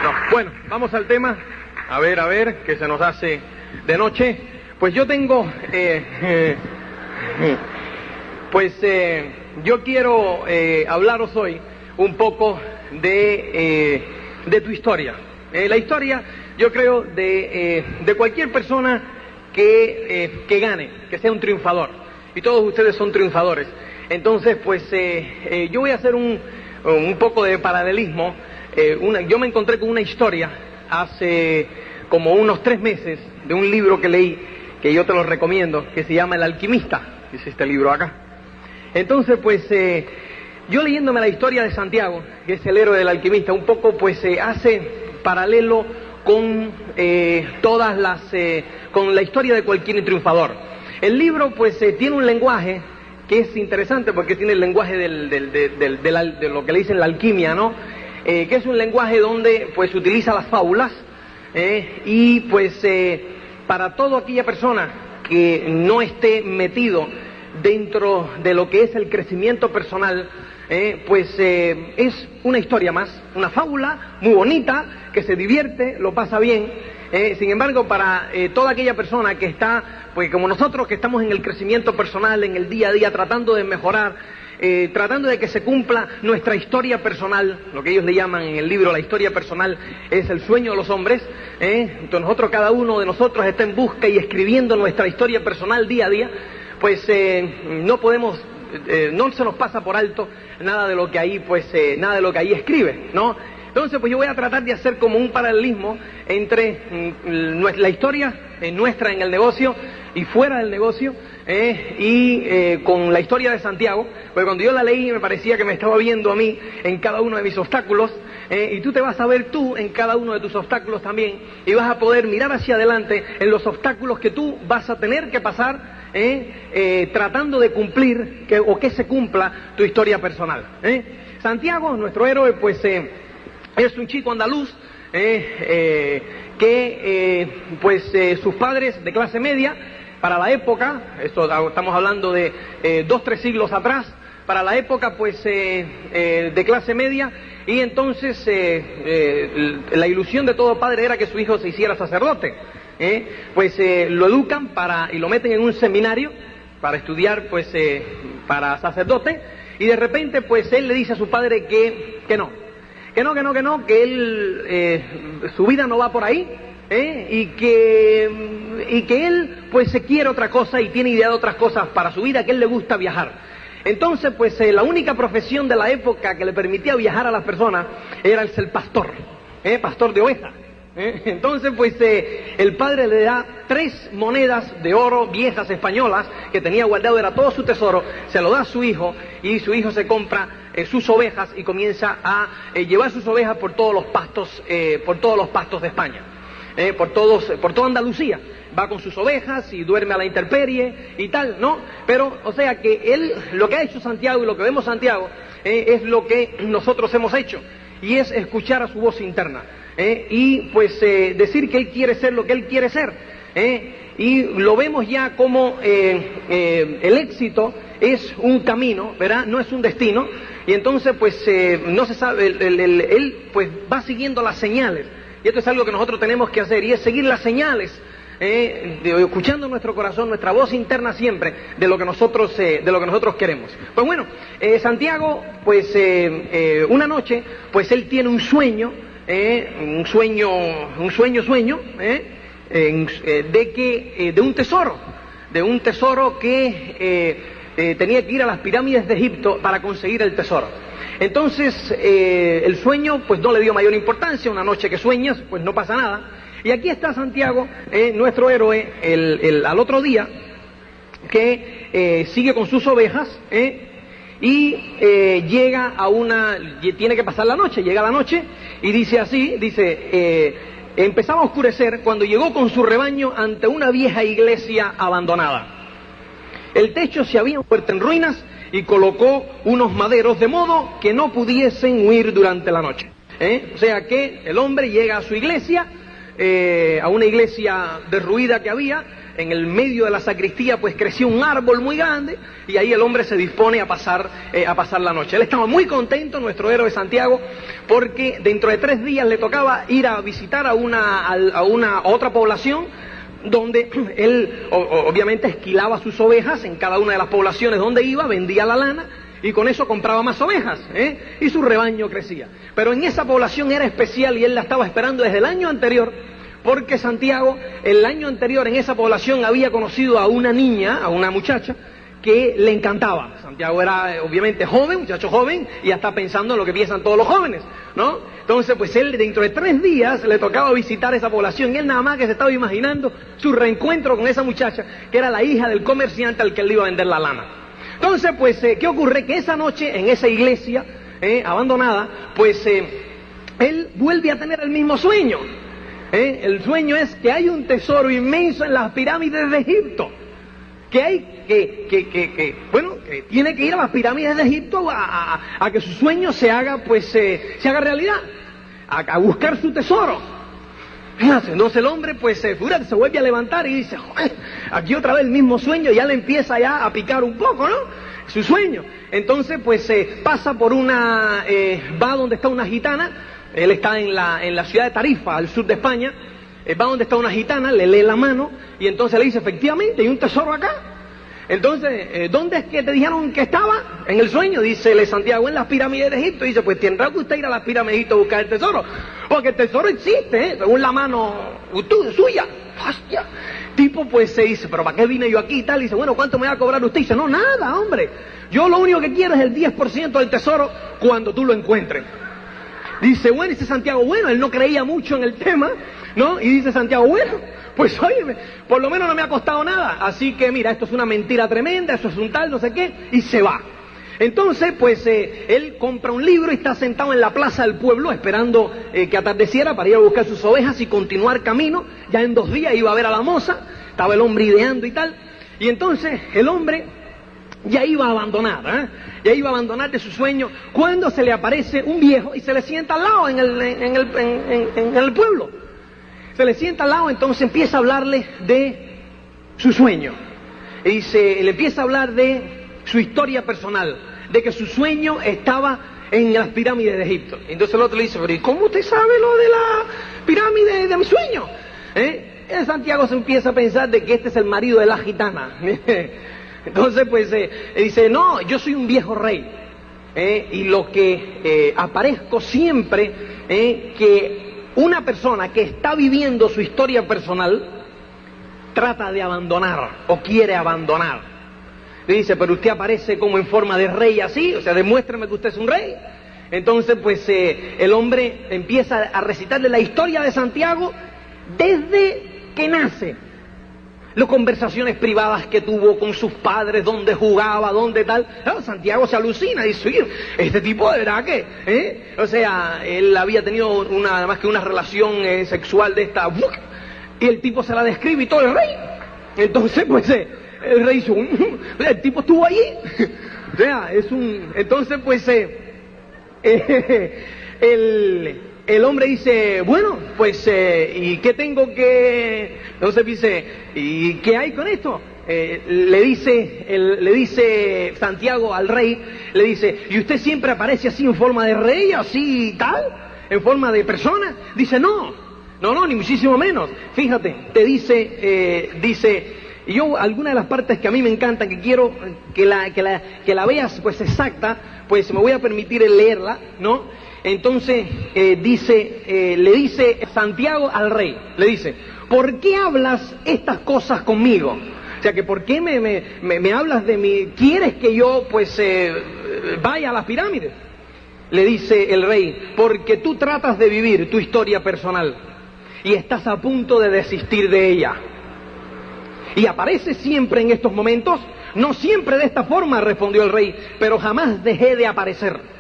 No. Bueno, vamos al tema. A ver, que se nos hace de noche. Pues yo tengo... yo quiero hablaros hoy un poco de tu historia. La historia, yo creo, de cualquier persona que gane, que sea un triunfador. Y todos ustedes son triunfadores. Entonces, yo voy a hacer un poco de paralelismo. Yo me encontré con una historia hace como unos 3 meses de un libro que leí, que yo te lo recomiendo, que se llama El Alquimista. Es este libro acá. Entonces, yo leyéndome la historia de Santiago, que es el héroe del alquimista, un poco hace paralelo con con la historia de cualquier triunfador. El libro tiene un lenguaje que es interesante porque tiene el lenguaje de lo que le dicen la alquimia, ¿no? Que es un lenguaje donde utiliza las fábulas y para toda aquella persona que no esté metido dentro de lo que es el crecimiento personal, es una historia más, una fábula muy bonita, que se divierte, lo pasa bien. Sin embargo, para toda aquella persona que está, como nosotros, que estamos en el crecimiento personal, en el día a día, tratando de mejorar, tratando de que se cumpla nuestra historia personal, lo que ellos le llaman en el libro la historia personal, es el sueño de los hombres. Entonces cada uno de nosotros está en busca y escribiendo nuestra historia personal día a día. No podemos, no se nos pasa por alto nada de lo que ahí, nada de lo que ahí escribe, ¿no? Entonces, yo voy a tratar de hacer como un paralelismo entre la historia nuestra en el negocio y fuera del negocio, con la historia de Santiago, porque cuando yo la leí me parecía que me estaba viendo a mí en cada uno de mis obstáculos, y tú te vas a ver tú en cada uno de tus obstáculos también, y vas a poder mirar hacia adelante en los obstáculos que tú vas a tener que pasar, tratando de cumplir o que se cumpla tu historia personal. Santiago, nuestro héroe, es un chico andaluz sus padres de clase media, para la época, estamos hablando de 2-3 siglos atrás, para la época de clase media, y entonces la ilusión de todo padre era que su hijo se hiciera sacerdote. Lo educan y lo meten en un seminario para estudiar para sacerdote, y de repente él le dice a su padre que no, que él su vida no va por ahí, y que él se quiere otra cosa y tiene idea de otras cosas para su vida, que él le gusta viajar. Entonces la única profesión de la época que le permitía viajar a las personas era el ser pastor, pastor de ovejas. Entonces el padre le da 3 monedas de oro viejas españolas que tenía guardado, era todo su tesoro, se lo da a su hijo, y su hijo se compra sus ovejas y comienza a llevar sus ovejas por todos los pastos de España, por toda Andalucía. Va con sus ovejas y duerme a la intemperie y tal, ¿no? Pero, o sea que lo que ha hecho Santiago y lo que vemos Santiago es lo que nosotros hemos hecho, y es escuchar a su voz interna. Y decir que él quiere ser lo que él quiere ser, y lo vemos ya como el éxito es un camino, ¿verdad? No es un destino, y entonces no se sabe, él va siguiendo las señales, y esto es algo que nosotros tenemos que hacer, y es seguir las señales, escuchando nuestro corazón, nuestra voz interna siempre, de lo que nosotros queremos. Santiago, una noche, él tiene un sueño, de un tesoro que tenía que ir a las pirámides de Egipto para conseguir el tesoro. Entonces el sueño no le dio mayor importancia. Una noche que sueñas, no pasa nada. Y aquí está Santiago, nuestro héroe, al otro día, que sigue con sus ovejas, y llega tiene que pasar la noche, llega la noche, y dice así, empezaba a oscurecer cuando llegó con su rebaño ante una vieja iglesia abandonada. El techo se había puesto en ruinas y colocó unos maderos de modo que no pudiesen huir durante la noche. O sea que el hombre llega a su iglesia, a una iglesia derruida que había, en el medio de la sacristía pues crecía un árbol muy grande y ahí el hombre se dispone a pasar la noche. Él estaba muy contento, nuestro héroe Santiago, porque dentro de 3 días le tocaba ir a visitar a otra población donde él obviamente esquilaba sus ovejas en cada una de las poblaciones donde iba, vendía la lana y con eso compraba más ovejas, y su rebaño crecía. Pero en esa población era especial y él la estaba esperando desde el año anterior, porque Santiago el año anterior en esa población había conocido a una niña, a una muchacha que le encantaba. Santiago era obviamente joven, muchacho joven, y ya está pensando en lo que piensan todos los jóvenes, ¿no? Entonces pues él dentro de 3 días le tocaba visitar esa población y él nada más que se estaba imaginando su reencuentro con esa muchacha que era la hija del comerciante al que él le iba a vender la lana. Entonces pues ¿qué ocurre? Que esa noche en esa iglesia abandonada pues él vuelve a tener el mismo sueño. El sueño es que hay un tesoro inmenso en las pirámides de Egipto, que hay que tiene que ir a las pirámides de Egipto a que su sueño se haga realidad, a buscar su tesoro. Entonces el hombre pues se vuelve a levantar y dice, joder, aquí otra vez el mismo sueño, ya le empieza ya a picar un poco, ¿no? Su sueño. Entonces pues pasa por va donde está una gitana. Él está en la ciudad de Tarifa, al sur de España. Va donde está una gitana, le lee la mano y entonces le dice, efectivamente, hay un tesoro acá. Entonces, ¿dónde es que te dijeron que estaba? En el sueño, dice Santiago, en las pirámides de Egipto. Dice, pues tendrá que usted ir a las pirámides de Egipto a buscar el tesoro, porque el tesoro existe, según la mano suya. ¡Hostia! Tipo pues se dice, pero ¿para qué vine yo aquí y tal? Y dice, bueno, ¿cuánto me va a cobrar usted? Y dice, no, nada, hombre. Yo lo único que quiero es el 10% del tesoro cuando tú lo encuentres. Dice Santiago, bueno, él no creía mucho en el tema, ¿no? Y dice Santiago, bueno, pues óyeme, por lo menos no me ha costado nada. Así que mira, esto es una mentira tremenda, eso es un tal, no sé qué, y se va. Entonces, pues, él compra un libro y está sentado en la plaza del pueblo esperando que atardeciera para ir a buscar sus ovejas y continuar camino. Ya en 2 días iba a ver a la moza, estaba el hombre ideando y tal. Y entonces el hombre ya iba a abandonar, ya iba a abandonar de su sueño, cuando se le aparece un viejo y se le sienta al lado en el pueblo. Se le sienta al lado, entonces empieza a hablarle de su sueño. Y le empieza a hablar de su historia personal, de que su sueño estaba en las pirámides de Egipto. Entonces el otro le dice, pero ¿y cómo usted sabe lo de la pirámide de mi sueño? En Santiago se empieza a pensar de que este es el marido de la gitana. Entonces pues dice, no, yo soy un viejo rey, y lo que aparezco siempre, que una persona que está viviendo su historia personal trata de abandonar o quiere abandonar. Le dice, pero usted aparece como en forma de rey así, o sea, demuéstrame que usted es un rey. Entonces pues el hombre empieza a recitarle la historia de Santiago desde que nace. Las conversaciones privadas que tuvo con sus padres, dónde jugaba, dónde tal. Claro, Santiago se alucina y dice, este tipo de verdad que, o sea, él había tenido además que una relación sexual de esta, y el tipo se la describe y todo el rey. Entonces, pues, el rey dice, el tipo estuvo allí. O sea, entonces, pues, el hombre dice, bueno, pues, ¿y qué tengo que...? Entonces dice, ¿y qué hay con esto? Le dice Santiago al rey, le dice, ¿y usted siempre aparece así en forma de rey, así y tal? ¿En forma de persona? Dice, no, ni muchísimo menos. Fíjate, te dice, yo alguna de las partes que a mí me encantan, que quiero que la veas pues exacta, pues me voy a permitir leerla, ¿no? Entonces le dice Santiago al rey, le dice, ¿por qué hablas estas cosas conmigo? O sea, que ¿por qué me hablas de mí? ¿Quieres que yo pues vaya a las pirámides? Le dice el rey, porque tú tratas de vivir tu historia personal y estás a punto de desistir de ella. Y aparece siempre en estos momentos, no siempre de esta forma, respondió el rey, pero jamás dejé de aparecer.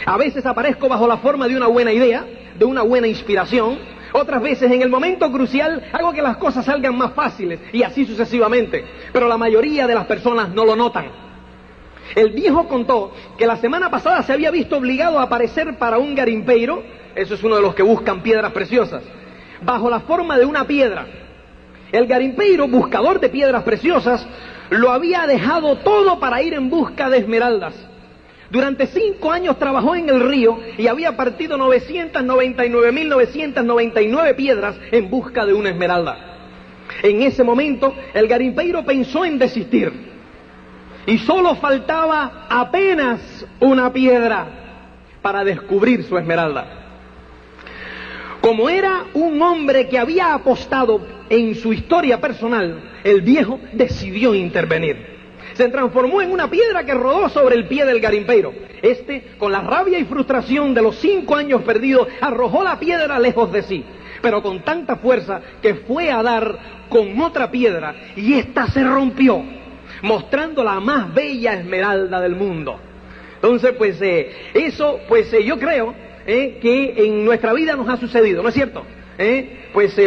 A veces aparezco bajo la forma de una buena idea, de una buena inspiración. Otras veces en el momento crucial hago que las cosas salgan más fáciles y así sucesivamente. Pero la mayoría de las personas no lo notan. El viejo contó que la semana pasada se había visto obligado a aparecer para un garimpeiro, eso es uno de los que buscan piedras preciosas, bajo la forma de una piedra. El garimpeiro, buscador de piedras preciosas, lo había dejado todo para ir en busca de esmeraldas. Durante 5 años trabajó en el río y había partido 999.999 piedras en busca de una esmeralda. En ese momento, el garimpeiro pensó en desistir. Y solo faltaba apenas una piedra para descubrir su esmeralda. Como era un hombre que había apostado en su historia personal, el viejo decidió intervenir. Se transformó en una piedra que rodó sobre el pie del garimpeiro. Con la rabia y frustración de los 5 años perdidos, arrojó la piedra lejos de sí, pero con tanta fuerza que fue a dar con otra piedra y ésta se rompió, mostrando la más bella esmeralda del mundo. Entonces, yo creo que en nuestra vida nos ha sucedido, ¿no es cierto?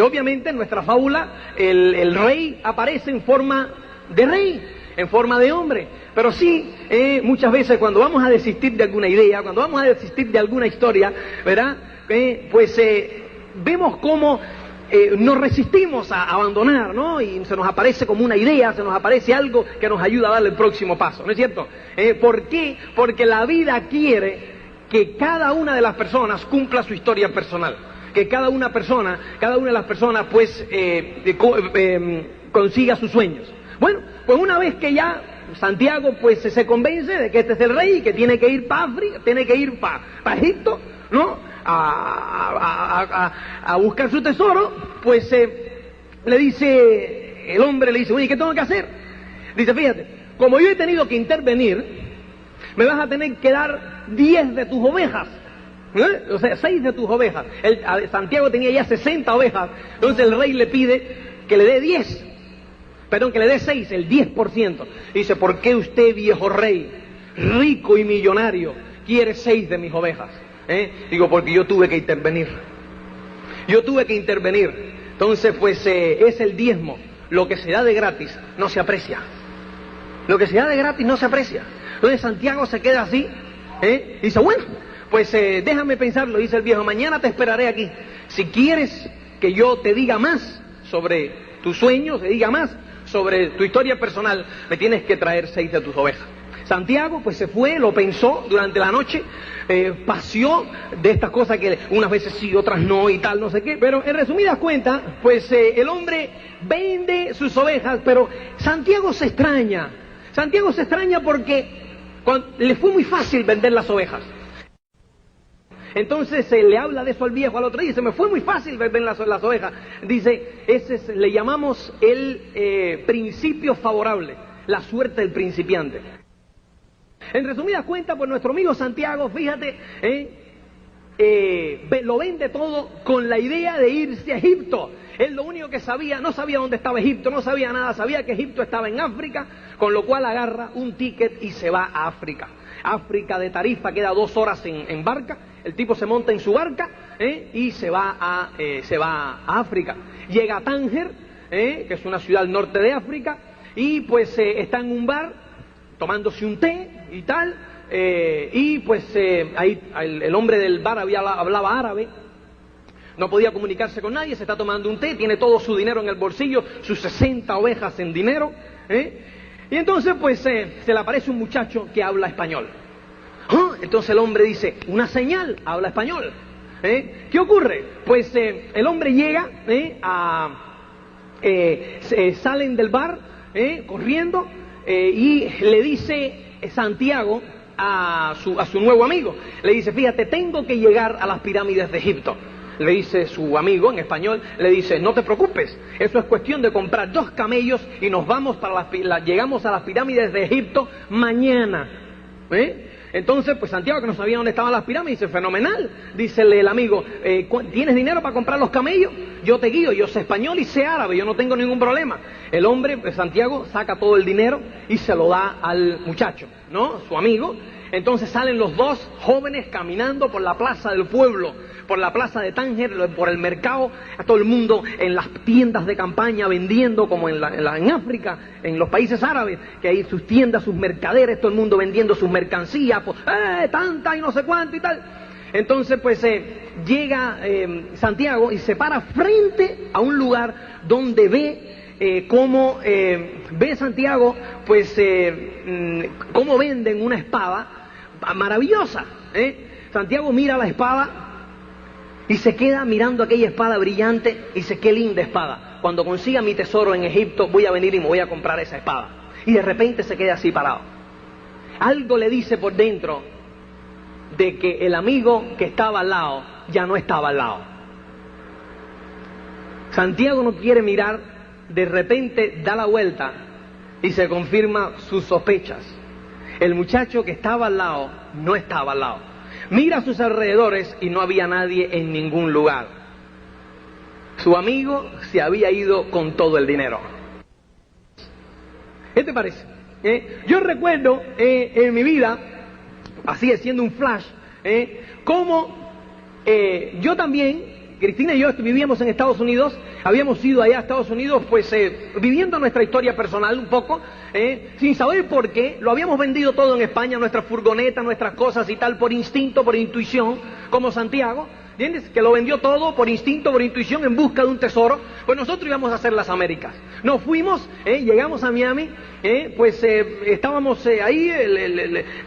Obviamente en nuestra fábula el rey aparece en forma de rey, en forma de hombre, pero sí, muchas veces cuando vamos a desistir de alguna idea, cuando vamos a desistir de alguna historia, ¿verdad? Vemos cómo nos resistimos a abandonar, ¿no? Y se nos aparece como una idea, se nos aparece algo que nos ayuda a dar el próximo paso, ¿no es cierto? ¿Por qué? Porque la vida quiere que cada una de las personas cumpla su historia personal, que cada una de las personas consiga sus sueños. Bueno, pues una vez que ya Santiago se convence de que este es el rey y que tiene que ir para África, tiene que ir para Egipto, ¿no? A buscar su tesoro, el hombre le dice, oye, ¿qué tengo que hacer? Dice, fíjate, como yo he tenido que intervenir, me vas a tener que dar 10 de tus ovejas. O sea, 6 de tus ovejas. Santiago tenía ya 60 ovejas, entonces el rey le pide que le dé 6, el 10%. Dice, ¿por qué usted, viejo rey, rico y millonario, quiere 6 de mis ovejas? Digo, porque yo tuve que intervenir. Entonces, es el diezmo. Lo que se da de gratis no se aprecia. Entonces Santiago se queda así, dice, bueno, déjame pensarlo, dice el viejo, mañana te esperaré aquí. Si quieres que yo te diga más sobre tus sueños, te diga más sobre tu historia personal, me tienes que traer 6 de tus ovejas. Santiago se fue, lo pensó durante la noche, paseó de estas cosas que unas veces sí, otras no y tal, no sé qué, pero en resumidas cuentas, el hombre vende sus ovejas, pero Santiago se extraña porque le fue muy fácil vender las ovejas. Entonces le habla de eso al viejo al otro día, dice, me fue muy fácil vender las ovejas. Dice, le llamamos el principio favorable, la suerte del principiante. En resumidas cuentas, nuestro amigo Santiago, fíjate, lo vende todo con la idea de irse a Egipto. Él lo único que sabía, no sabía dónde estaba Egipto, no sabía nada, sabía que Egipto estaba en África, con lo cual agarra un ticket y se va a África. África de Tarifa queda 2 horas en barca, el tipo se monta en su barca y se va a África. Llega a Tánger, que es una ciudad al norte de África, y está en un bar tomándose un té y tal, ahí el hombre del bar hablaba árabe, no podía comunicarse con nadie, se está tomando un té, tiene todo su dinero en el bolsillo, sus 60 ovejas en dinero, y entonces se le aparece un muchacho que habla español. Entonces el hombre dice, una señal, habla español. ¿Qué ocurre? El hombre llega, salen del bar corriendo, y le dice Santiago a su nuevo amigo, le dice, fíjate, tengo que llegar a las pirámides de Egipto. Le dice su amigo en español, le dice, no te preocupes, eso es cuestión de comprar 2 camellos y nos vamos llegamos a las pirámides de Egipto mañana. Entonces, Santiago, que no sabía dónde estaban las pirámides, dice, fenomenal. Dícele el amigo, ¿tienes dinero para comprar los camellos? Yo te guío, yo sé español y sé árabe, yo no tengo ningún problema. El hombre, Santiago, saca todo el dinero y se lo da al muchacho, ¿no? Su amigo. Entonces salen los 2 jóvenes caminando por la plaza del pueblo, por la plaza de Tánger, por el mercado, a todo el mundo en las tiendas de campaña vendiendo, como en África, en los países árabes, que hay sus tiendas, sus mercaderes, todo el mundo vendiendo sus mercancías, tanta y no sé cuánto y tal. Entonces llega Santiago y se para frente a un lugar donde ve cómo ve Santiago, pues, cómo venden una espada maravillosa. Santiago mira la espada y se queda mirando aquella espada brillante y dice, qué linda espada. Cuando consiga mi tesoro en Egipto, voy a venir y me voy a comprar esa espada. Y de repente se queda así parado. Algo le dice por dentro de que el amigo que estaba al lado ya no estaba al lado. Santiago no quiere mirar, de repente da la vuelta y se confirma sus sospechas. El muchacho que estaba al lado no estaba al lado. Mira a sus alrededores y no había nadie en ningún lugar. Su amigo se había ido con todo el dinero. ¿Qué te parece? Yo recuerdo en mi vida, así haciendo un flash, cómo yo también, Cristina y yo vivíamos en Estados Unidos, habíamos ido allá a Estados Unidos, pues viviendo nuestra historia personal un poco, sin saber por qué, lo habíamos vendido todo en España, nuestras furgonetas, nuestras cosas y tal, por instinto, por intuición, como Santiago, ¿entiendes? Que lo vendió todo por instinto, por intuición, en busca de un tesoro. Pues nosotros íbamos a hacer las Américas. Nos fuimos, llegamos a Miami, pues estábamos ahí,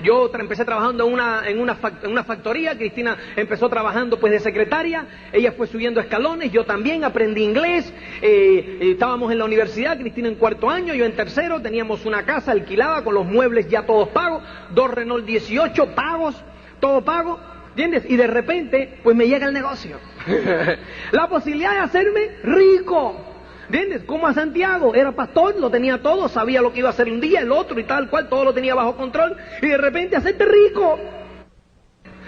yo empecé trabajando en una factoría, Cristina empezó trabajando pues de secretaria, ella fue subiendo escalones, yo también aprendí inglés, estábamos en la universidad, Cristina en 4º año, yo en 3º, teníamos una casa alquilada con los muebles ya todos pagos, 2 Renault 18 pagos, todo pago. ¿Entiendes? Y de repente, pues me llega el negocio. La posibilidad de hacerme rico. ¿Entiendes? Como a Santiago, era pastor, lo tenía todo, sabía lo que iba a hacer un día, el otro y tal cual, todo lo tenía bajo control. Y de repente hacerte rico.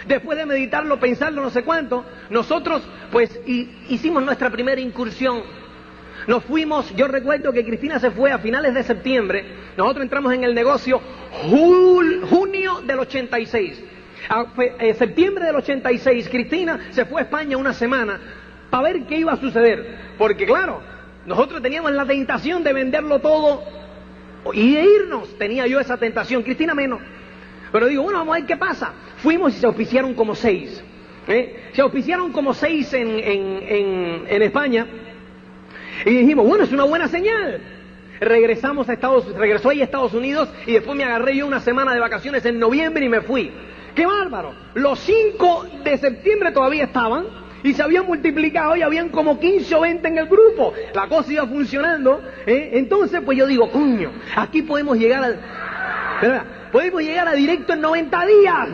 Después de meditarlo, pensarlo, no sé cuánto, nosotros pues hicimos nuestra primera incursión. Nos fuimos, yo recuerdo que Cristina se fue a finales de septiembre, nosotros entramos en el negocio junio del 86. Septiembre del 86, Cristina se fue a España una semana para ver qué iba a suceder, porque claro, nosotros teníamos la tentación de venderlo todo y de irnos, tenía yo esa tentación, Cristina menos, pero digo, bueno, vamos a ver qué pasa. Fuimos y se auspiciaron como 6, se auspiciaron como 6 en España, y dijimos, bueno, es una buena señal. Regresó ella a Estados Unidos y después me agarré yo una semana de vacaciones en noviembre y me fui. ¡Qué bárbaro! Los 5 de septiembre todavía estaban y se habían multiplicado y habían como 15 o 20 en el grupo. La cosa iba funcionando. Entonces, pues yo digo, coño, aquí podemos llegar a directo en 90 días.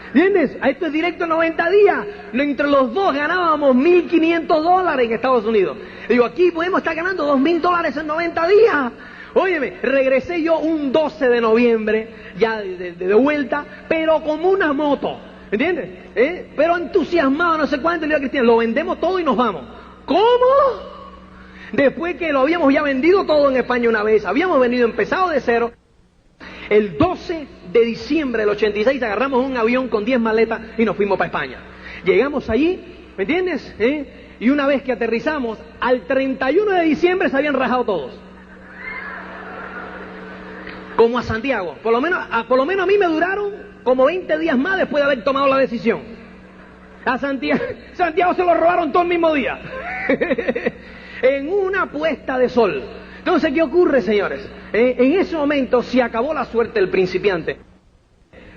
¿Entiendes? Esto es directo en 90 días. Entre los dos ganábamos $1.500 en Estados Unidos. Digo, aquí podemos estar ganando $2.000 en 90 días. Óyeme, regresé yo un 12 de noviembre, ya de vuelta, pero como una moto, ¿entiendes? Pero entusiasmado, no sé cuánto, le digo a Cristina, lo vendemos todo y nos vamos. ¿Cómo? Después que lo habíamos ya vendido todo en España una vez, habíamos venido empezado de cero, el 12 de diciembre del 86 agarramos un avión con 10 maletas y nos fuimos para España. Llegamos allí, ¿me entiendes? Y una vez que aterrizamos, al 31 de diciembre se habían rajado todos. Como a Santiago, por lo menos a mí me duraron como 20 días más después de haber tomado la decisión. A Santiago se lo robaron todo el mismo día, en una puesta de sol. Entonces, ¿qué ocurre, señores? En ese momento se acabó la suerte del principiante.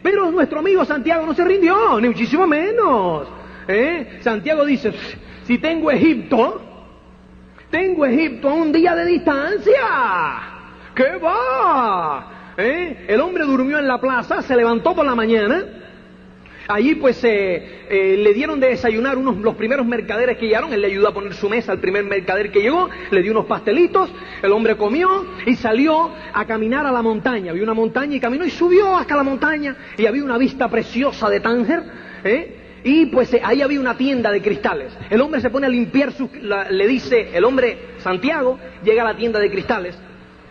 Pero nuestro amigo Santiago no se rindió, ni muchísimo menos. Santiago dice, si tengo Egipto a un día de distancia. ¿Qué va? El hombre durmió en la plaza, se levantó por la mañana, allí pues le dieron de desayunar los primeros mercaderes que llegaron, él le ayudó a poner su mesa al primer mercader que llegó, le dio unos pastelitos, el hombre comió y salió a caminar a la montaña, vio una montaña y caminó y subió hasta la montaña y había una vista preciosa de Tánger, y pues ahí había una tienda de cristales. El hombre se pone a limpiar le dice, el hombre Santiago llega a la tienda de cristales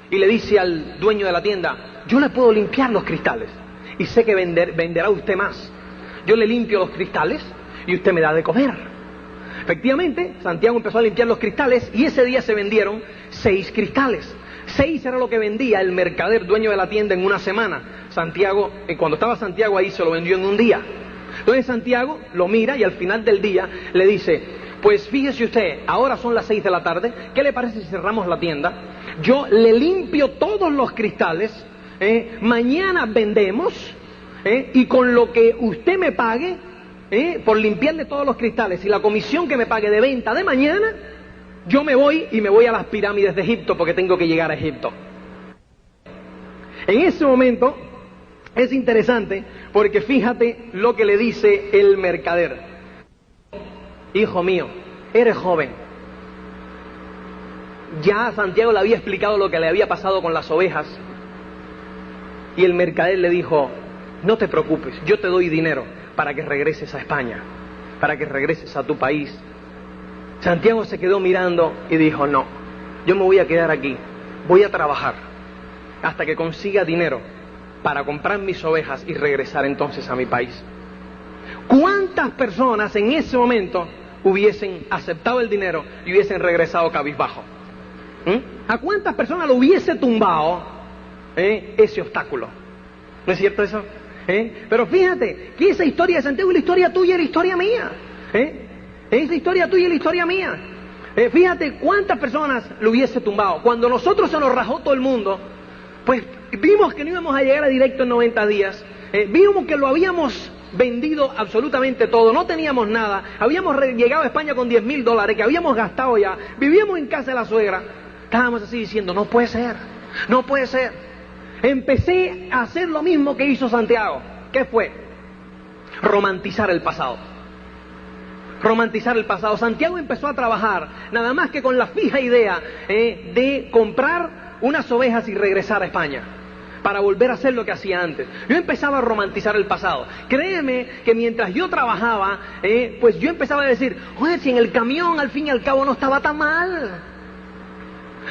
y le dice al dueño de la tienda, yo le puedo limpiar los cristales y sé que venderá usted más. Yo le limpio los cristales y usted me da de comer. Efectivamente, Santiago empezó a limpiar los cristales y ese día se vendieron 6 cristales. 6 era lo que vendía el mercader dueño de la tienda en una semana. Santiago, cuando estaba Santiago ahí, se lo vendió en un día. Entonces Santiago lo mira y al final del día le dice, pues fíjese usted, ahora son las 6 de la tarde, ¿qué le parece si cerramos la tienda? Yo le limpio todos los cristales, mañana vendemos, y con lo que usted me pague, por limpiarle todos los cristales y la comisión que me pague de venta de mañana, yo me voy y me voy a las pirámides de Egipto porque tengo que llegar a Egipto. En ese momento es interesante porque fíjate lo que le dice el mercader. Hijo mío, eres joven. Ya Santiago le había explicado lo que le había pasado con las ovejas. Y el mercader le dijo, no te preocupes, yo te doy dinero para que regreses a España, para que regreses a tu país. Santiago se quedó mirando y dijo, no, yo me voy a quedar aquí, voy a trabajar hasta que consiga dinero para comprar mis ovejas y regresar entonces a mi país. ¿Cuántas personas en ese momento hubiesen aceptado el dinero y hubiesen regresado cabizbajo? ¿A cuántas personas lo hubiese tumbado ese obstáculo? ¿No es cierto eso? Pero fíjate que esa historia de Santiago es la historia tuya y la historia mía. Es la historia tuya y la historia mía. Fíjate cuántas personas lo hubiese tumbado. Cuando nosotros se nos rajó todo el mundo, pues vimos que no íbamos a llegar a directo en 90 días. Vimos que lo habíamos vendido absolutamente todo, no teníamos nada. Habíamos llegado a España con $10,000 que habíamos gastado ya. Vivíamos en casa de la suegra. Estábamos así diciendo, no puede ser, no puede ser. Empecé a hacer lo mismo que hizo Santiago. ¿Qué fue? Romantizar el pasado. Romantizar el pasado. Santiago empezó a trabajar, nada más que con la fija idea de comprar unas ovejas y regresar a España, para volver a hacer lo que hacía antes. Yo empezaba a romantizar el pasado. Créeme que mientras yo trabajaba, pues yo empezaba a decir, oye, si en el camión al fin y al cabo no estaba tan mal.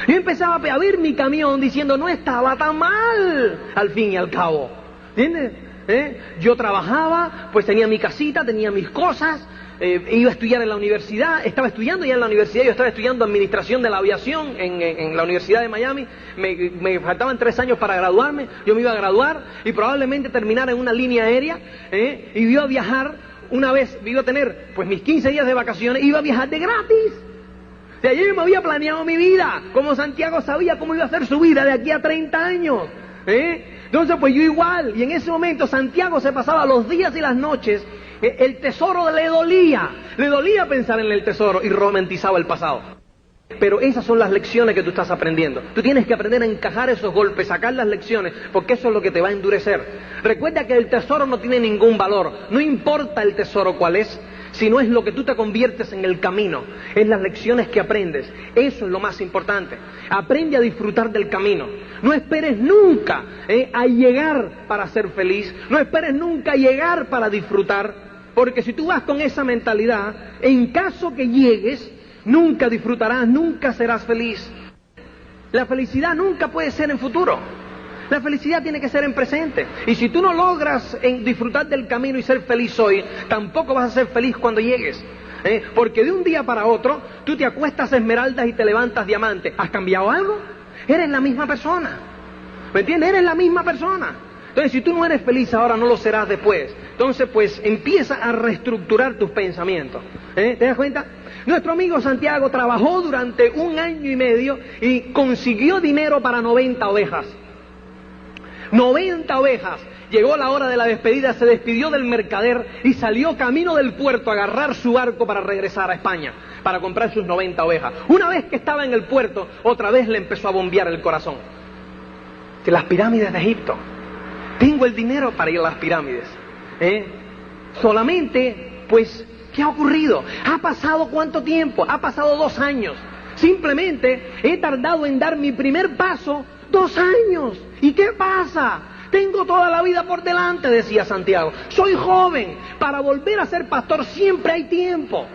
Yo empezaba a ver mi camión diciendo, no estaba tan mal, al fin y al cabo. ¿Entiendes? Yo trabajaba, pues tenía mi casita, tenía mis cosas, iba a estudiar en la universidad, estaba estudiando ya en la universidad, yo estaba estudiando administración de la aviación en la Universidad de Miami, me faltaban 3 años para graduarme, yo me iba a graduar y probablemente terminar en una línea aérea, y iba a viajar una vez, iba a tener pues mis 15 días de vacaciones, iba a viajar de gratis. O sea, yo me había planeado mi vida, como Santiago sabía cómo iba a ser su vida de aquí a 30 años. Entonces pues yo igual, y en ese momento Santiago se pasaba los días y las noches, el tesoro le dolía pensar en el tesoro y romantizaba el pasado. Pero esas son las lecciones que tú estás aprendiendo. Tú tienes que aprender a encajar esos golpes, sacar las lecciones, porque eso es lo que te va a endurecer. Recuerda que el tesoro no tiene ningún valor, no importa el tesoro cuál es, sino es lo que tú te conviertes en el camino, es las lecciones que aprendes. Eso es lo más importante. Aprende a disfrutar del camino. No esperes nunca a llegar para ser feliz, no esperes nunca a llegar para disfrutar, porque si tú vas con esa mentalidad, en caso que llegues, nunca disfrutarás, nunca serás feliz. La felicidad nunca puede ser en futuro. La felicidad tiene que ser en presente. Y si tú no logras disfrutar del camino y ser feliz hoy, tampoco vas a ser feliz cuando llegues. Porque de un día para otro, tú te acuestas esmeraldas y te levantas diamantes. ¿Has cambiado algo? Eres la misma persona. ¿Me entiendes? Eres la misma persona. Entonces, si tú no eres feliz ahora, no lo serás después. Entonces, pues, empieza a reestructurar tus pensamientos. ¿Te das cuenta? Nuestro amigo Santiago trabajó durante 1 año y medio y consiguió dinero para 90 ovejas. 90 ovejas. Llegó la hora de la despedida, se despidió del mercader y salió camino del puerto a agarrar su barco para regresar a España, para comprar sus 90 ovejas. Una vez que estaba en el puerto, otra vez le empezó a bombear el corazón. De las pirámides de Egipto. Tengo el dinero para ir a las pirámides. Solamente, pues, ¿qué ha ocurrido? ¿Ha pasado cuánto tiempo? Ha pasado 2 años. Simplemente he tardado en dar mi primer paso 2 años. ¿Y qué pasa? Tengo toda la vida por delante, decía Santiago. Soy joven. Para volver a ser pastor siempre hay tiempo.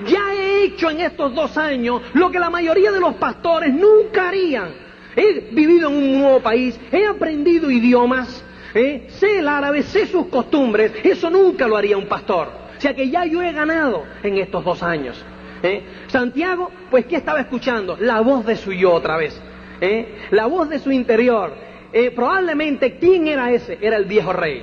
Ya he hecho en estos 2 años lo que la mayoría de los pastores nunca harían. He vivido en un nuevo país, he aprendido idiomas, sé el árabe, sé sus costumbres. Eso nunca lo haría un pastor. O sea que ya yo he ganado en estos 2 años. Santiago, pues, ¿qué estaba escuchando? La voz de su yo otra vez. La voz de su interior. Probablemente, ¿quién era ese? Era el viejo rey.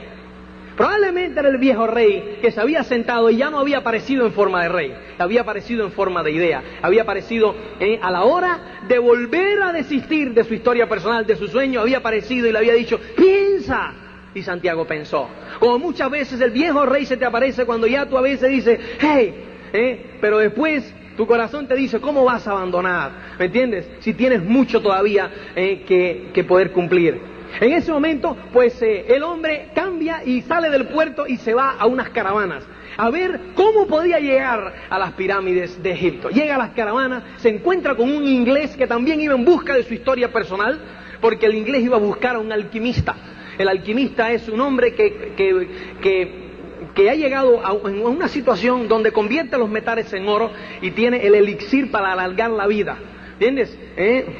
Probablemente era el viejo rey que se había sentado y ya no había aparecido en forma de rey, había aparecido en forma de idea, había aparecido a la hora de volver a desistir de su historia personal, de su sueño, había aparecido y le había dicho, piensa. Y Santiago pensó. Como muchas veces el viejo rey se te aparece cuando ya tú a veces dices, hey, pero después tu corazón te dice, ¿cómo vas a abandonar? ¿Me entiendes? Si tienes mucho todavía que poder cumplir. En ese momento, pues el hombre cambia y sale del puerto y se va a unas caravanas a ver cómo podía llegar a las pirámides de Egipto. Llega a las caravanas, se encuentra con un inglés que también iba en busca de su historia personal, porque el inglés iba a buscar a un alquimista. El alquimista es un hombre que ha llegado a una situación donde convierte los metales en oro y tiene el elixir para alargar la vida. ¿Entiendes?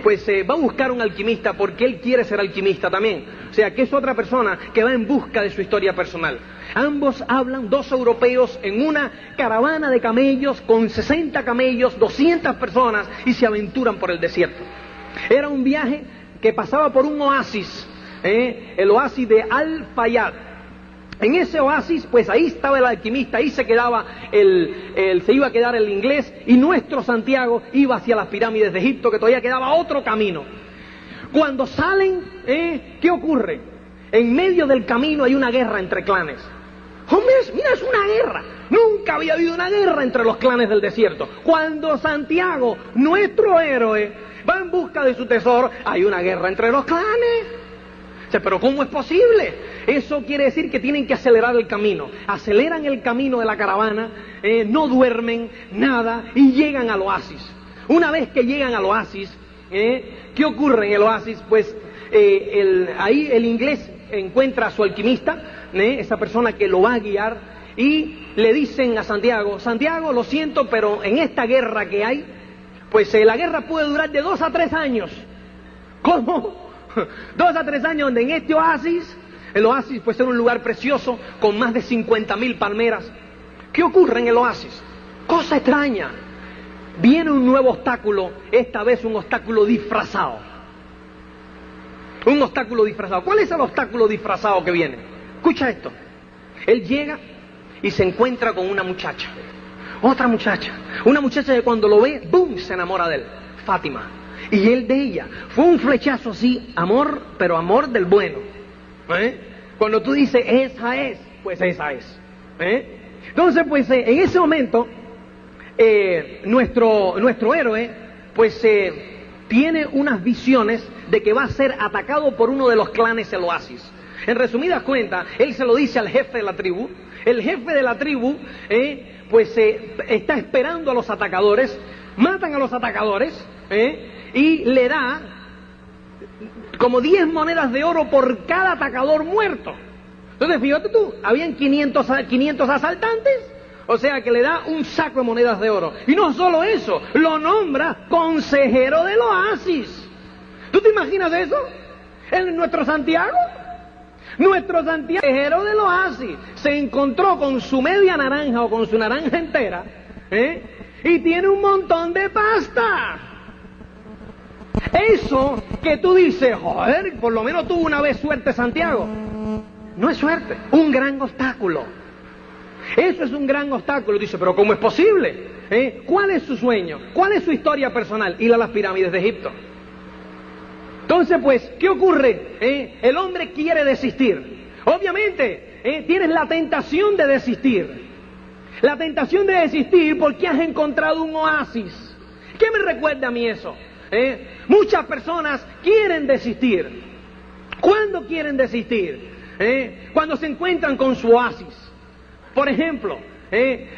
Pues va a buscar un alquimista porque él quiere ser alquimista también. O sea, que es otra persona que va en busca de su historia personal. Ambos hablan, dos europeos, en una caravana de camellos, con 60 camellos, 200 personas, y se aventuran por el desierto. Era un viaje que pasaba por un oasis, el oasis de Al-Fayad. En ese oasis, pues ahí estaba el alquimista, ahí se quedaba se iba a quedar el inglés, y nuestro Santiago iba hacia las pirámides de Egipto, que todavía quedaba otro camino. Cuando salen, ¿qué ocurre? En medio del camino hay una guerra entre clanes. Hombre, mira, es una guerra. Nunca había habido una guerra entre los clanes del desierto. Cuando Santiago, nuestro héroe, va en busca de su tesoro, hay una guerra entre los clanes. O sea, pero ¿cómo es posible? Eso quiere decir que tienen que acelerar el camino. Aceleran el camino de la caravana, no duermen, nada, y llegan al oasis. Una vez que llegan al oasis, ¿qué ocurre en el oasis? Pues ahí el inglés encuentra a su alquimista, esa persona que lo va a guiar, y le dicen a Santiago, Santiago, lo siento, pero en esta guerra que hay, pues la guerra puede durar de 2 a 3 años. ¿Cómo? 2 a 3 años, donde en este oasis, el oasis puede ser un lugar precioso con más de 50.000 palmeras. ¿Qué ocurre en el oasis? Cosa extraña. Viene un nuevo obstáculo, esta vez un obstáculo disfrazado. Un obstáculo disfrazado. ¿Cuál es el obstáculo disfrazado que viene? Escucha esto. Él llega y se encuentra con una muchacha. Otra muchacha. Una muchacha que cuando lo ve, ¡boom!, se enamora de él. Fátima. Y él de ella. Fue un flechazo así, amor, pero amor del bueno. Cuando tú dices, esa es, pues esa es. Entonces, pues en ese momento, nuestro héroe, pues tiene unas visiones de que va a ser atacado por uno de los clanes del oasis. En resumidas cuentas, él se lo dice al jefe de la tribu. El jefe de la tribu, pues está esperando a los atacadores, matan a los atacadores, y le da como 10 monedas de oro por cada atacador muerto. Entonces, fíjate tú, habían 500 asaltantes, o sea que le da un saco de monedas de oro. Y no solo eso, lo nombra consejero del oasis. ¿Tú te imaginas eso? Nuestro Santiago, consejero del oasis, se encontró con su media naranja o con su naranja entera, y tiene un montón de pasta. Eso que tú dices, joder, por lo menos tuvo una vez suerte Santiago. No es suerte, un gran obstáculo. Eso es un gran obstáculo. Dice, pero ¿cómo es posible? ¿Cuál es su sueño? ¿Cuál es su historia personal? Ir a las pirámides de Egipto. Entonces, pues, ¿qué ocurre? El hombre quiere desistir. Obviamente, tienes la tentación de desistir. La tentación de desistir porque has encontrado un oasis. ¿Qué me recuerda a mí eso? Muchas personas quieren desistir. ¿Cuándo quieren desistir? Cuando se encuentran con su oasis. Por ejemplo,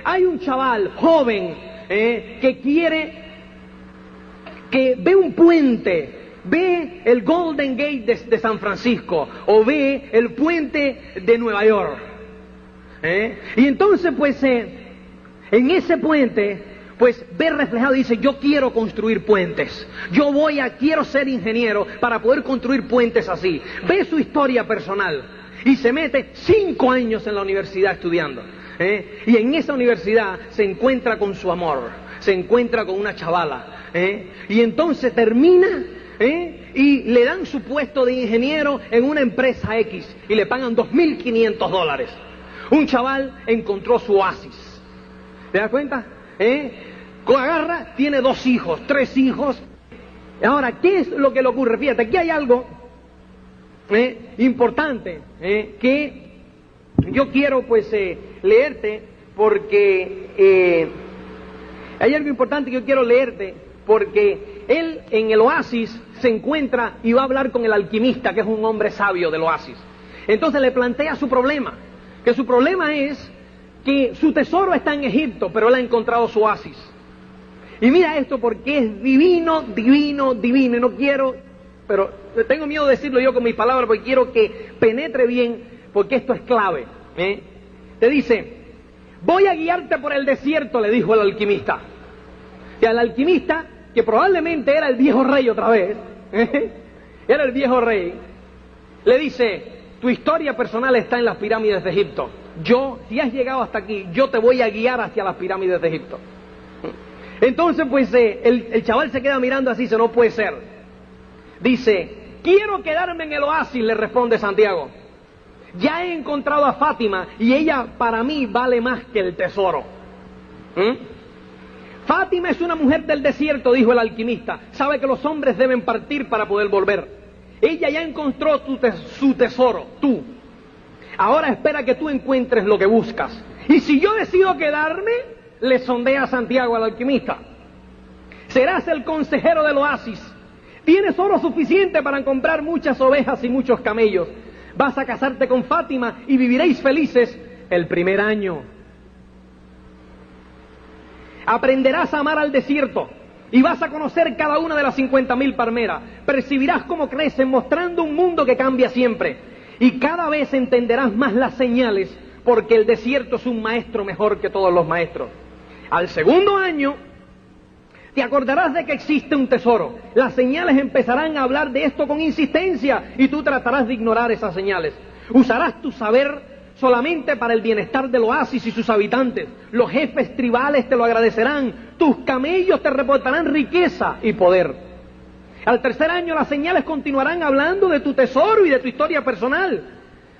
hay un chaval joven que ve un puente, ve el Golden Gate de San Francisco, o ve el puente de Nueva York. Y entonces, pues, en ese puente, pues ve reflejado y dice, yo quiero construir puentes, quiero ser ingeniero para poder construir puentes así. Ve su historia personal y se mete 5 años en la universidad estudiando, y en esa universidad se encuentra con su amor, se encuentra con una chavala, y entonces termina, y le dan su puesto de ingeniero en una empresa X y le pagan $2.500. Un chaval encontró su oasis. ¿Te das cuenta? Agarra, tiene 2 hijos, 3 hijos. Ahora, ¿qué es lo que le ocurre? Fíjate, aquí hay algo importante que yo quiero pues leerte, porque hay algo importante que yo quiero leerte, porque él en el oasis se encuentra y va a hablar con el alquimista, que es un hombre sabio del oasis. Entonces le plantea su problema, que su problema es que su tesoro está en Egipto, pero él ha encontrado su oasis. Y mira esto, porque es divino, divino, divino, y no quiero, pero tengo miedo de decirlo yo con mis palabras, porque quiero que penetre bien, porque esto es clave. Te dice: voy a guiarte por el desierto, le dijo el alquimista. Y al alquimista, que probablemente era el viejo rey otra vez, era el viejo rey, le dice: tu historia personal está en las pirámides de Egipto. Si has llegado hasta aquí, yo te voy a guiar hacia las pirámides de Egipto. Entonces, pues, el chaval se queda mirando así, dice: no puede ser. Dice: quiero quedarme en el oasis, le responde Santiago. Ya he encontrado a Fátima y ella para mí vale más que el tesoro. Fátima es una mujer del desierto, dijo el alquimista. Sabe que los hombres deben partir para poder volver. Ella ya encontró su tesoro, tú. Ahora espera que tú encuentres lo que buscas. Y si yo decido quedarme, le sondea Santiago al alquimista: serás el consejero del oasis. Tienes oro suficiente para comprar muchas ovejas y muchos camellos. Vas a casarte con Fátima y viviréis felices el primer año. Aprenderás a amar al desierto y vas a conocer cada una de las 50.000 palmeras. Percibirás cómo crecen, mostrando un mundo que cambia siempre. Y cada vez entenderás más las señales, porque el desierto es un maestro mejor que todos los maestros. Al segundo año, te acordarás de que existe un tesoro. Las señales empezarán a hablar de esto con insistencia y tú tratarás de ignorar esas señales. Usarás tu saber solamente para el bienestar del oasis y sus habitantes. Los jefes tribales te lo agradecerán. Tus camellos te reportarán riqueza y poder. Al tercer año las señales continuarán hablando de tu tesoro y de tu historia personal.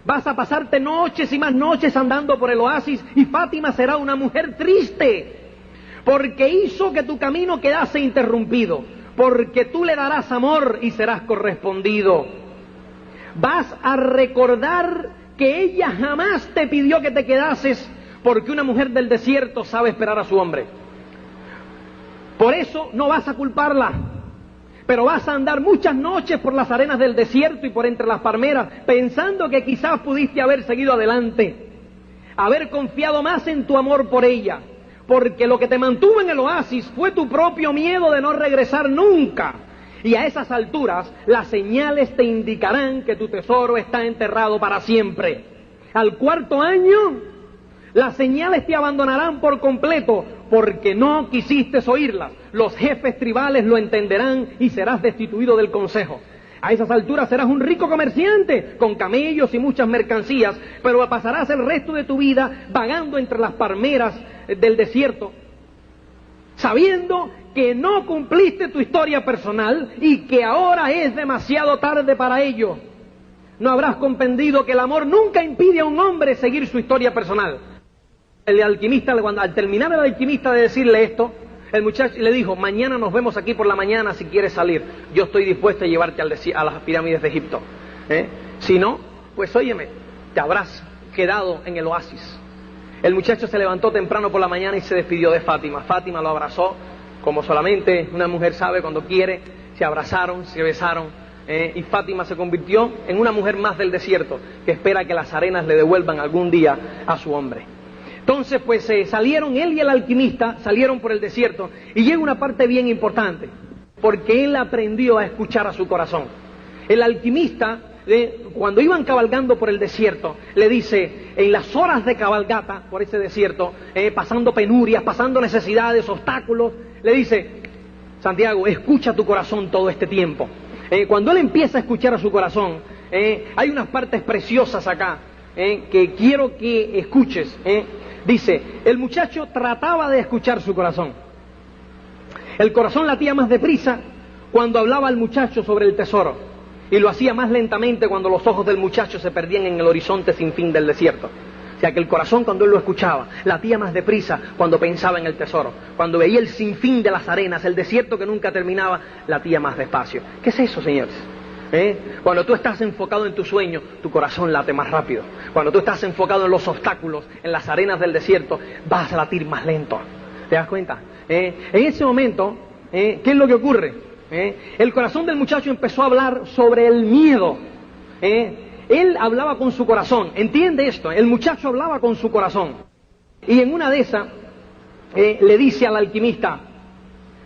Vas a pasarte noches y más noches andando por el oasis y Fátima será una mujer triste, porque hizo que tu camino quedase interrumpido, porque tú le darás amor y serás correspondido. Vas a recordar que ella jamás te pidió que te quedases, porque una mujer del desierto sabe esperar a su hombre. Por eso no vas a culparla, pero vas a andar muchas noches por las arenas del desierto y por entre las palmeras, pensando que quizás pudiste haber seguido adelante, haber confiado más en tu amor por ella, porque lo que te mantuvo en el oasis fue tu propio miedo de no regresar nunca. Y a esas alturas, las señales te indicarán que tu tesoro está enterrado para siempre. Al cuarto año, las señales te abandonarán por completo, porque no quisiste oírlas. Los jefes tribales lo entenderán y serás destituido del consejo. A esas alturas serás un rico comerciante, con camellos y muchas mercancías, pero pasarás el resto de tu vida vagando entre las palmeras del desierto, sabiendo que no cumpliste tu historia personal y que ahora es demasiado tarde para ello. No habrás comprendido que el amor nunca impide a un hombre seguir su historia personal. El alquimista, al terminar el alquimista de decirle esto, el muchacho le dijo: mañana nos vemos aquí por la mañana si quieres salir. Yo estoy dispuesto a llevarte a las pirámides de Egipto. Si no, pues óyeme, te habrás quedado en el oasis. El muchacho se levantó temprano por la mañana y se despidió de Fátima. Fátima lo abrazó, como solamente una mujer sabe cuando quiere. Se abrazaron, se besaron, y Fátima se convirtió en una mujer más del desierto, que espera que las arenas le devuelvan algún día a su hombre. Entonces, pues salieron, él y el alquimista, salieron por el desierto, y llega una parte bien importante, porque él aprendió a escuchar a su corazón. El alquimista, cuando iban cabalgando por el desierto, le dice, en las horas de cabalgata por ese desierto, pasando penurias, pasando necesidades, obstáculos, le dice: Santiago, escucha tu corazón todo este tiempo. Cuando él empieza a escuchar a su corazón, hay unas partes preciosas acá, que quiero que escuches. Dice, el muchacho trataba de escuchar su corazón. El corazón latía más deprisa cuando hablaba el muchacho sobre el tesoro, y lo hacía más lentamente cuando los ojos del muchacho se perdían en el horizonte sin fin del desierto. O sea que el corazón, cuando él lo escuchaba, latía más deprisa cuando pensaba en el tesoro. Cuando veía el sinfín de las arenas, el desierto que nunca terminaba, latía más despacio. ¿Qué es eso, señores? Cuando tú estás enfocado en tu sueño, tu corazón late más rápido. Cuando tú estás enfocado en los obstáculos, en las arenas del desierto, vas a latir más lento. ¿Te das cuenta? En ese momento, ¿qué es lo que ocurre? El corazón del muchacho empezó a hablar sobre el miedo. Él hablaba con su corazón. ¿Entiende esto? El muchacho hablaba con su corazón. Y en una de esas, le dice al alquimista: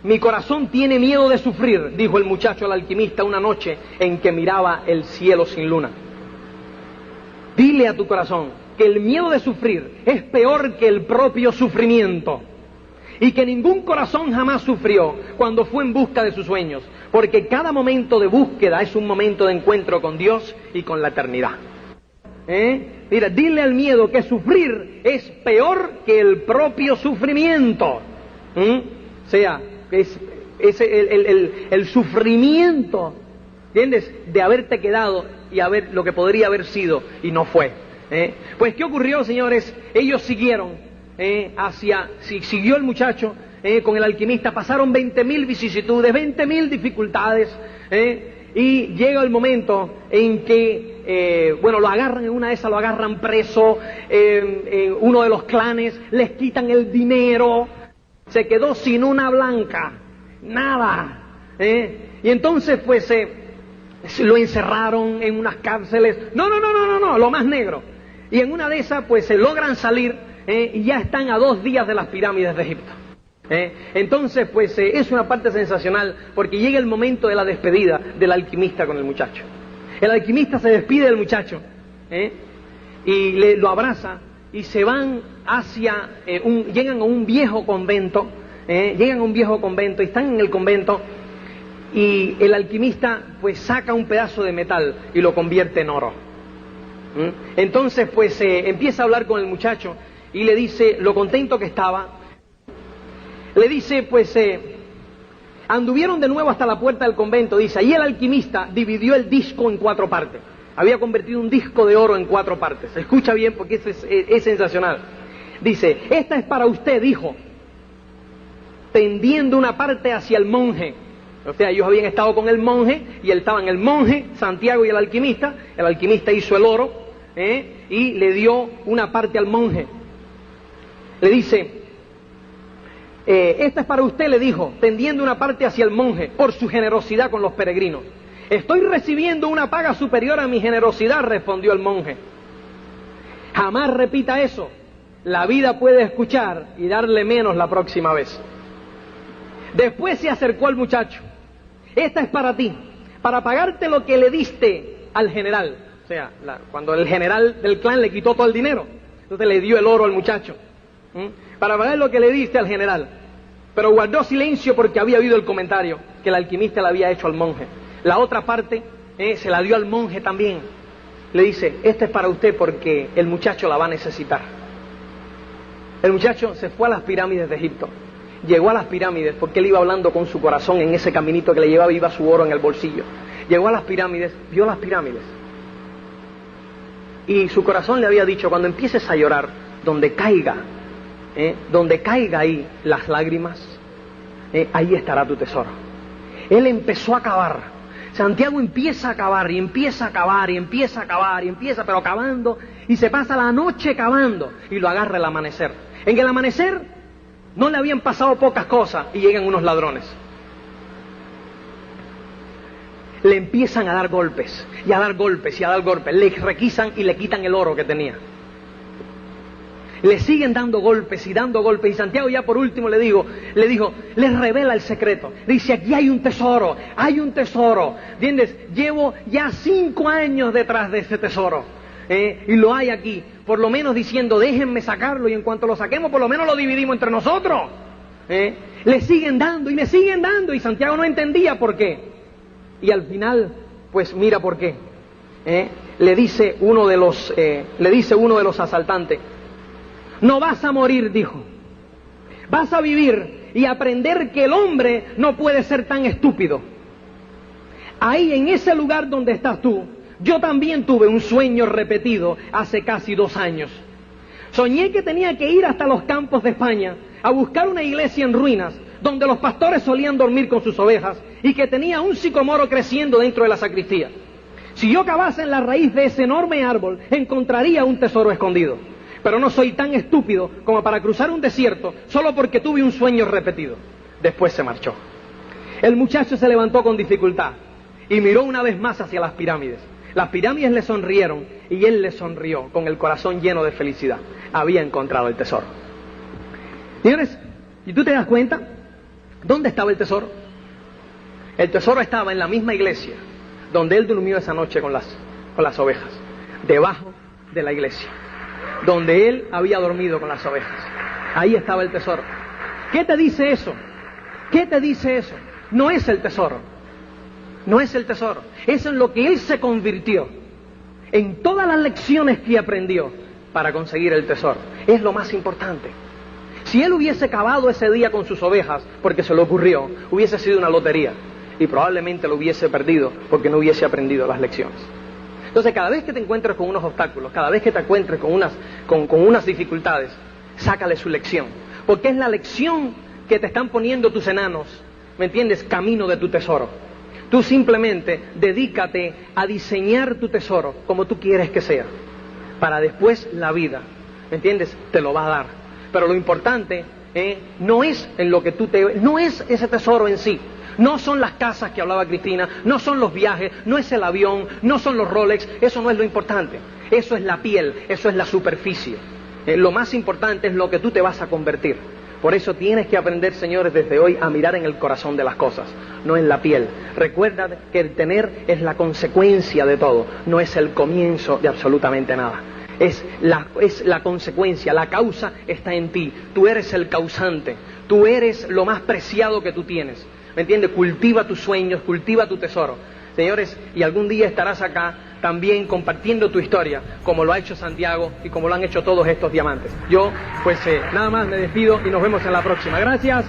mi corazón tiene miedo de sufrir, dijo el muchacho al alquimista una noche en que miraba el cielo sin luna. Dile a tu corazón que el miedo de sufrir es peor que el propio sufrimiento. Y que ningún corazón jamás sufrió cuando fue en busca de sus sueños, porque cada momento de búsqueda es un momento de encuentro con Dios y con la eternidad. Mira, dile al miedo que sufrir es peor que el propio sufrimiento. O sea, es el sufrimiento, ¿entiendes?, de haberte quedado y haber lo que podría haber sido y no fue. Pues, ¿qué ocurrió, señores? Ellos siguieron. Siguió el muchacho con el alquimista, pasaron 20.000 vicisitudes, 20.000 dificultades, y llega el momento en que, lo agarran, en una de esas lo agarran preso, uno de los clanes, les quitan el dinero, se quedó sin una blanca, nada, y entonces pues lo encerraron en unas cárceles, no, lo más negro, y en una de esas pues se logran salir. Y ya están a 2 días de las pirámides de Egipto. Entonces, pues es una parte sensacional, porque llega el momento de la despedida del alquimista con el muchacho. El alquimista se despide del muchacho y lo abraza y se van hacia, llegan a un viejo convento, y están en el convento, y el alquimista pues saca un pedazo de metal y lo convierte en oro. Entonces, pues empieza a hablar con el muchacho y le dice lo contento que estaba. Le dice, pues, anduvieron de nuevo hasta la puerta del convento, dice, ahí el alquimista dividió el disco en 4 partes. Había convertido un disco de oro en 4 partes. Escucha bien porque es sensacional. Dice, esta es para usted, dijo, tendiendo una parte hacia el monje. O sea, ellos habían estado con el monje, y él estaba en el monje, Santiago y el alquimista hizo el oro, y le dio una parte al monje. Le dice, esta es para usted, le dijo, tendiendo una parte hacia el monje, por su generosidad con los peregrinos. Estoy recibiendo una paga superior a mi generosidad, respondió el monje. Jamás repita eso. La vida puede escuchar y darle menos la próxima vez. Después se acercó al muchacho. Esta es para ti, para pagarte lo que le diste al general. O sea, cuando el general del clan le quitó todo el dinero, entonces le dio el oro al muchacho. Para pagar lo que le diste al general. Pero guardó silencio porque había oído el comentario que el alquimista le había hecho al monje. La otra parte se la dio al monje también. Le dice, esta es para usted porque el muchacho la va a necesitar. El muchacho se fue a las pirámides de Egipto. Llegó a las pirámides porque él iba hablando con su corazón en ese caminito que le llevaba, iba su oro en el bolsillo. Llegó a las pirámides, vio las pirámides. Y su corazón le había dicho, cuando empieces a llorar, donde caiga ahí las lágrimas, ahí estará tu tesoro. Él empezó a cavar. Santiago empieza a cavar y empieza a cavar y empieza a cavar y empieza, pero cavando, y se pasa la noche cavando y lo agarra el amanecer. En el amanecer no le habían pasado pocas cosas y llegan unos ladrones. Le empiezan a dar golpes y a dar golpes y a dar golpes. Le requisan y le quitan el oro que tenía. Le siguen dando golpes y Santiago ya por último le dijo, les revela el secreto. Dice, aquí hay un tesoro, ¿entiendes? Llevo ya 5 años detrás de ese tesoro, y lo hay aquí, por lo menos diciendo, déjenme sacarlo y en cuanto lo saquemos por lo menos lo dividimos entre nosotros. Le siguen dando y me siguen dando y Santiago no entendía por qué. Y al final, pues mira por qué. Le dice uno de los asaltantes, no vas a morir, dijo. Vas a vivir y aprender que el hombre no puede ser tan estúpido. Ahí, en ese lugar donde estás tú, yo también tuve un sueño repetido hace casi 2 años. Soñé que tenía que ir hasta los campos de España a buscar una iglesia en ruinas, donde los pastores solían dormir con sus ovejas y que tenía un sicomoro creciendo dentro de la sacristía. Si yo cavase en la raíz de ese enorme árbol, encontraría un tesoro escondido. Pero no soy tan estúpido como para cruzar un desierto solo porque tuve un sueño repetido. Después se marchó. El muchacho se levantó con dificultad y miró una vez más hacia las pirámides. Las pirámides le sonrieron y él le sonrió con el corazón lleno de felicidad. Había encontrado el tesoro. Señores, ¿y tú te das cuenta? ¿Dónde estaba el tesoro? El tesoro estaba en la misma iglesia donde él durmió esa noche con las ovejas. Debajo de la iglesia, donde él había dormido con las ovejas. Ahí estaba el tesoro. ¿Qué te dice eso? ¿Qué te dice eso? No es el tesoro. No es el tesoro. Es en lo que él se convirtió. En todas las lecciones que aprendió para conseguir el tesoro. Es lo más importante. Si él hubiese cavado ese día con sus ovejas porque se le ocurrió, hubiese sido una lotería. Y probablemente lo hubiese perdido porque no hubiese aprendido las lecciones. Entonces, cada vez que te encuentres con unos obstáculos, cada vez que te encuentres con unas dificultades, sácale su lección. Porque es la lección que te están poniendo tus enanos, ¿me entiendes? Camino de tu tesoro. Tú simplemente dedícate a diseñar tu tesoro como tú quieres que sea. Para después la vida, ¿me entiendes? Te lo va a dar. Pero lo importante no es en lo que no es ese tesoro en sí. No son las casas que hablaba Cristina, no son los viajes, no es el avión, no son los Rolex, eso no es lo importante. Eso es la piel, eso es la superficie. Lo más importante es lo que tú te vas a convertir. Por eso tienes que aprender, señores, desde hoy a mirar en el corazón de las cosas, no en la piel. Recuerda que el tener es la consecuencia de todo, no es el comienzo de absolutamente nada. Es la consecuencia, la causa está en ti. Tú eres el causante, tú eres lo más preciado que tú tienes. ¿Me entiendes? Cultiva tus sueños, cultiva tu tesoro. Señores, y algún día estarás acá también compartiendo tu historia, como lo ha hecho Santiago y como lo han hecho todos estos diamantes. Yo, pues nada más me despido y nos vemos en la próxima. Gracias.